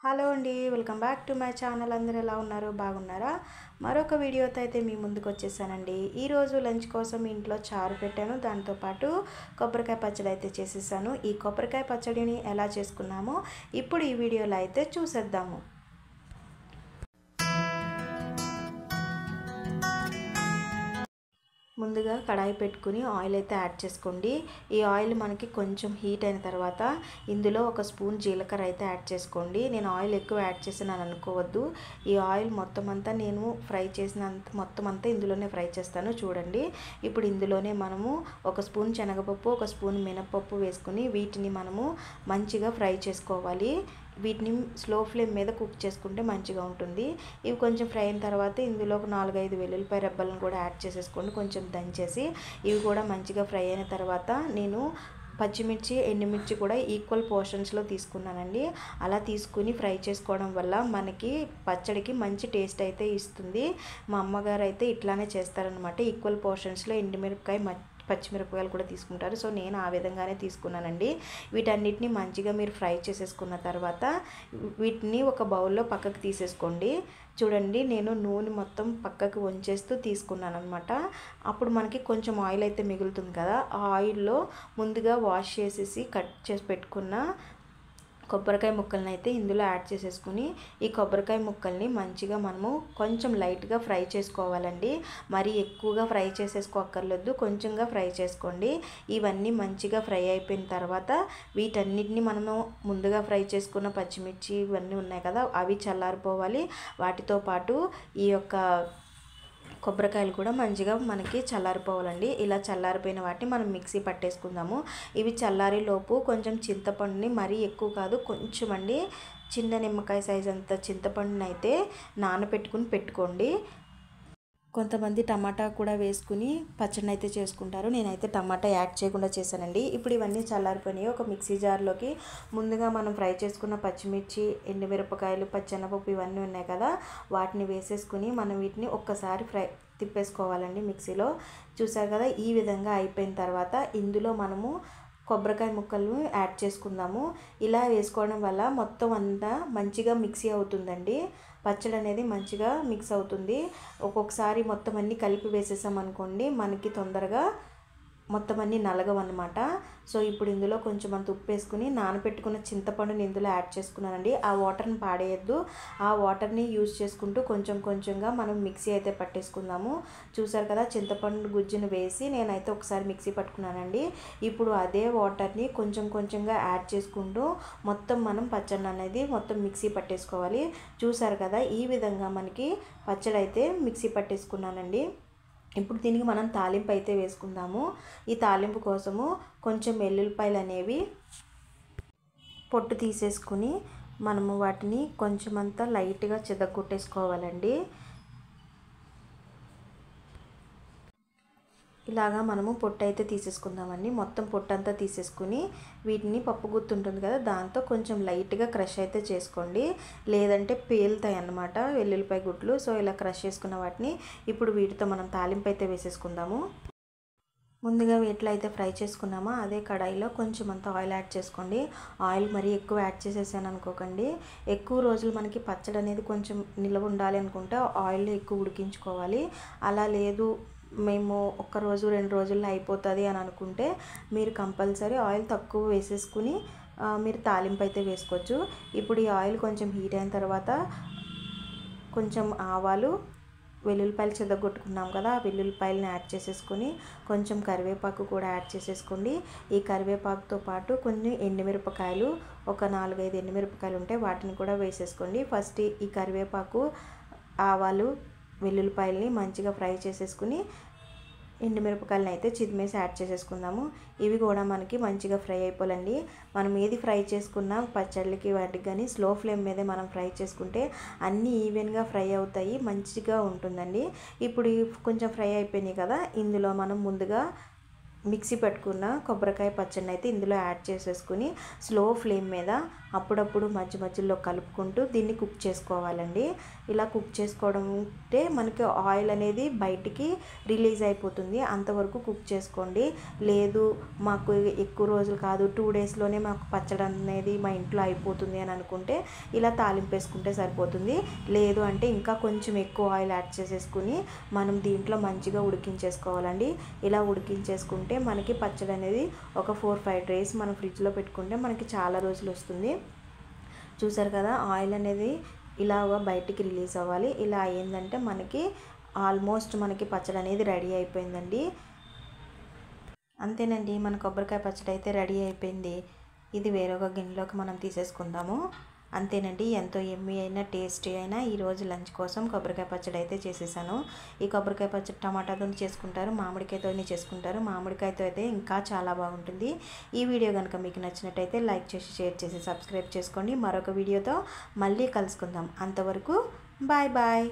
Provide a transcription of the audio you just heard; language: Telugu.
హలో అండి, welcome back to my channel. అందరూ ఎలా ఉన్నారు? బాగున్నారా? మరొక వీడియోతో అయితే మీ ముందుకు వచ్చేసానండి. ఈరోజు లంచ్ కోసం ఇంట్లో చారు పెట్టాను, దాంతోపాటు కొబ్బరికాయ పచ్చడి అయితే చేసేసాను. ఈ కొబ్బరికాయ పచ్చడిని ఎలా చేసుకున్నామో ఇప్పుడు ఈ వీడియోలో అయితే చూసేద్దాము. ముందుగా కడాయి పెట్టుకుని ఆయిల్ అయితే యాడ్ చేసుకోండి. ఈ ఆయిల్ మనకి కొంచెం హీట్ అయిన తర్వాత ఇందులో ఒక స్పూన్ జీలకర్ర అయితే యాడ్ చేసుకోండి. నేను ఆయిల్ ఎక్కువ యాడ్ చేసినాను అనుకోవద్దు. ఈ ఆయిల్ మొత్తం అంతా నేను ఫ్రై చేసినంత మొత్తం అంతా ఇందులోనే ఫ్రై చేస్తాను. చూడండి, ఇప్పుడు ఇందులోనే మనము ఒక స్పూన్ శనగపప్పు, ఒక స్పూన్ మినపప్పు వేసుకుని వీటిని మనము మంచిగా ఫ్రై చేసుకోవాలి. వీటిని స్లో ఫ్లేమ్ మీద కుక్ చేసుకుంటే మంచిగా ఉంటుంది. ఇవి కొంచెం ఫ్రై అయిన తర్వాత ఇందులో ఒక 4-5 వెల్లుల్లిపాయ రెబ్బలను కూడా యాడ్ చేసేసుకోండి, కొంచెం దంచేసి. ఇవి కూడా మంచిగా ఫ్రై అయిన తర్వాత నేను పచ్చిమిర్చి, ఎండుమిర్చి కూడా ఈక్వల్ పోర్షన్స్లో తీసుకున్నానండి. అలా తీసుకుని ఫ్రై చేసుకోవడం వల్ల మనకి పచ్చడికి మంచి టేస్ట్ అయితే ఇస్తుంది. మా అమ్మగారు అయితే ఇట్లానే చేస్తారనమాట. ఈక్వల్ పోర్షన్స్లో ఎండుమిరపకాయ, పచ్చిమిరపకాయలు కూడా తీసుకుంటారు. సో నేను ఆ విధంగానే తీసుకున్నానండి. వీటన్నిటిని మంచిగా మీరు ఫ్రై చేసేసుకున్న తర్వాత వీటిని ఒక బౌల్లో పక్కకు తీసేసుకోండి. చూడండి, నేను నూనె మొత్తం పక్కకు వంచేస్తూ తీసుకున్నాను అనమాట. అప్పుడు మనకి కొంచెం ఆయిల్ అయితే మిగులుతుంది కదా, ఆ ఆయిల్లో ముందుగా వాష్ చేసేసి కట్ చేసి పెట్టుకున్న కొబ్బరికాయ ముక్కల్ని అయితే ఇందులో యాడ్ చేసేసుకుని ఈ కొబ్బరికాయ ముక్కల్ని మంచిగా మనము కొంచెం లైట్గా ఫ్రై చేసుకోవాలండి. మరీ ఎక్కువగా ఫ్రై చేసేసుకోక్కర్లేదు, కొంచెంగా ఫ్రై చేసుకోండి. ఇవన్నీ మంచిగా ఫ్రై అయిపోయిన తర్వాత వీటన్నిటిని మనము ముందుగా ఫ్రై చేసుకున్న పచ్చిమిర్చి ఇవన్నీ ఉన్నాయి కదా, అవి చల్లారిపోవాలి. వాటితో పాటు ఈ యొక్క కొబ్బరికాయలు కూడా మంచిగా మనకి చల్లారిపోవాలండి. ఇలా చల్లారిపోయిన వాటిని మనం మిక్సీ పట్టేసుకుందాము. ఇవి చల్లారి లోపు కొంచెం చింతపండుని, మరీ ఎక్కువ కాదు, కొంచెం అండి, చిన్న నిమ్మకాయ సైజ్ అంత చింతపండుని అయితే నానబెట్టుకుని పెట్టుకోండి. కొంతమంది టమాటా కూడా వేసుకుని పచ్చడిని అయితే చేసుకుంటారు. నేనైతే టమాటా యాడ్ చేయకుండా చేశానండి. ఇప్పుడు ఇవన్నీ చల్లారిపోయినాయి. ఒక మిక్సీ జార్లోకి ముందుగా మనం ఫ్రై చేసుకున్న పచ్చిమిర్చి, ఎండుమిరపకాయలు, పచ్చెనపప్పు ఇవన్నీ ఉన్నాయి కదా, వాటిని వేసేసుకుని మనం వీటిని ఒక్కసారి తిప్పేసుకోవాలండి మిక్సీలో. చూసారు కదా, ఈ విధంగా అయిపోయిన తర్వాత ఇందులో మనము కొబ్బరికాయ ముక్కలు యాడ్ చేసుకుందాము. ఇలా వేసుకోవడం వల్ల మొత్తం అంతా మంచిగా మిక్సీ అవుతుందండి. పచ్చడి అనేది మంచిగా మిక్స్ అవుతుంది. ఒక్కొక్కసారి మొత్తం అన్నీ కలిపి వేసేసామనుకోండి, మనకి తొందరగా మొత్తం అన్నీ నలగవన్నమాట. సో ఇప్పుడు ఇందులో కొంచెం అంత ఉప్పు వేసుకుని నానబెట్టుకున్న చింతపండుని ఇందులో యాడ్ చేసుకున్నానండి. ఆ వాటర్ని పాడేయద్దు, ఆ వాటర్ని యూజ్ చేసుకుంటూ కొంచెం కొంచెంగా మనం మిక్సీ అయితే పట్టేసుకుందాము. చూసారు కదా, చింతపండు గుజ్జును వేసి నేనైతే ఒకసారి మిక్సీ పట్టుకున్నానండి. ఇప్పుడు అదే వాటర్ని కొంచెం కొంచెంగా యాడ్ చేసుకుంటూ మొత్తం మనం పచ్చడి అనేది మొత్తం మిక్సీ పట్టేసుకోవాలి. చూసారు కదా, ఈ విధంగా మనకి పచ్చడి అయితే మిక్సీ పట్టేసుకున్నానండి. ఇప్పుడు దీనికి మనం తాలింపు అయితే వేసుకుందాము. ఈ తాలింపు కోసము కొంచెం వెల్లుల్లిపాయలు అనేవి పొట్టు తీసేసుకుని మనము వాటిని కొంచెం అంతా లైట్గా చెదగొట్టేసుకోవాలండి. ఇలాగా మనము పొట్టు అయితే తీసేసుకుందామండి. మొత్తం పొట్టు అంతా తీసేసుకుని వీటిని పప్పు గుత్తి ఉంటుంది కదా, దాంతో కొంచెం లైట్గా క్రష్ అయితే చేసుకోండి, లేదంటే పేలుతాయి అన్నమాట వెల్లుల్లిపాయ గుట్లు. సో ఇలా క్రష్ చేసుకున్న వాటిని ఇప్పుడు వీటితో మనం తాలింపు అయితే వేసేసుకుందాము. ముందుగా వీటిలో అయితే ఫ్రై చేసుకున్నామో అదే కడాయిలో కొంచెం అంత ఆయిల్ యాడ్ చేసుకోండి. ఆయిల్ మరీ ఎక్కువ యాడ్ చేసేసాను అనుకోకండి. ఎక్కువ రోజులు మనకి పచ్చడి అనేది కొంచెం నిల్వ ఉండాలి అనుకుంటే ఆయిల్లో ఎక్కువ ఉడికించుకోవాలి. అలా లేదు, మేము ఒక్క రోజు 2 రోజుల్లో అయిపోతుంది అని అనుకుంటే మీరు కంపల్సరీ ఆయిల్ తక్కువ వేసేసుకుని మీరు తాలింపు అయితే వేసుకోవచ్చు. ఇప్పుడు ఈ ఆయిల్ కొంచెం హీట్ అయిన తర్వాత కొంచెం ఆవాలు, వెల్లుల్లిపాయలు చెదగొట్టుకున్నాం కదా, ఆ వెల్లుల్లిపాయలని యాడ్ చేసేసుకొని కొంచెం కరివేపాకు కూడా యాడ్ చేసేసుకోండి. ఈ కరివేపాకుతో పాటు కొన్ని ఎండుమిరపకాయలు, ఒక 4-5 ఎండుమిరపకాయలు ఉంటే వాటిని కూడా వేసేసుకోండి. ఫస్ట్ ఈ కరివేపాకు, ఆవాలు, వెల్లుల్లిపాయలని మంచిగా ఫ్రై చేసేసుకుని ఎండుమిరపకాయలను అయితే చిదిమేసి యాడ్ చేసేసుకుందాము. ఇవి కూడా మనకి మంచిగా ఫ్రై అయిపోవాలండి. మనం ఏది ఫ్రై చేసుకున్నా పచ్చళ్ళకి వాటికి కానీ స్లో ఫ్లేమ్ మీదే మనం ఫ్రై చేసుకుంటే అన్నీ ఈవెన్గా ఫ్రై అవుతాయి, మంచిగా ఉంటుందండి. ఇప్పుడు కొంచెం ఫ్రై అయిపోయినాయి కదా, ఇందులో మనం ముందుగా మిక్సీ పట్టుకున్న కొబ్బరికాయ పచ్చడిని అయితే ఇందులో యాడ్ చేసేసుకుని స్లో ఫ్లేమ్ మీద అప్పుడప్పుడు మధ్య మధ్యలో కలుపుకుంటూ దీన్ని కుక్ చేసుకోవాలండి. ఇలా కుక్ చేసుకోవడం అంటే మనకి ఆయిల్ అనేది బయటికి రిలీజ్ అయిపోతుంది, అంతవరకు కుక్ చేసుకోండి. లేదు మాకు ఎక్కువ రోజులు కాదు 2 డేస్లోనే మాకు పచ్చడి అనేది మా ఇంట్లో అయిపోతుంది అని అనుకుంటే ఇలా తాలింపు వేసుకుంటే సరిపోతుంది. లేదు అంటే ఇంకా కొంచెం ఎక్కువ ఆయిల్ యాడ్ చేసేసుకుని మనం దీంట్లో మంచిగా ఉడికించేసుకోవాలండి. ఇలా ఉడికించేసుకుంటే మనకి పచ్చడి అనేది ఒక 4-5 డేస్ మనం ఫ్రిడ్జ్లో పెట్టుకుంటే మనకి చాలా రోజులు వస్తుంది. చూసారు కదా, ఆయిల్ అనేది ఇలాగ బయటికి రిలీజ్ అవ్వాలి. ఇలా అయ్యిందంటే మనకి ఆల్మోస్ట్ మనకి పచ్చడి అనేది రెడీ అయిపోయిందండి. అంతేనండి, మన కొబ్బరికాయ పచ్చడి అయితే రెడీ అయిపోయింది. ఇది వేరొక గిన్నెలోకి మనం తీసేసుకుందాము. అంతేనండి, ఎంతో ఎమ్మీ అయినా టేస్టీ అయినా ఈరోజు లంచ్ కోసం కొబ్బరికాయ పచ్చడి అయితే చేసేసాను. ఈ కొబ్బరికాయ పచ్చడి టమాటాతో చేసుకుంటారు, మామిడికాయతో చేసుకుంటారు. మామిడికాయతో అయితే ఇంకా చాలా బాగుంటుంది. ఈ వీడియో కనుక మీకు నచ్చినట్టయితే లైక్ చేసి, షేర్ చేసి, సబ్స్క్రైబ్ చేసుకోండి. మరొక వీడియోతో మళ్ళీ కలుసుకుందాం. అంతవరకు బాయ్ బాయ్.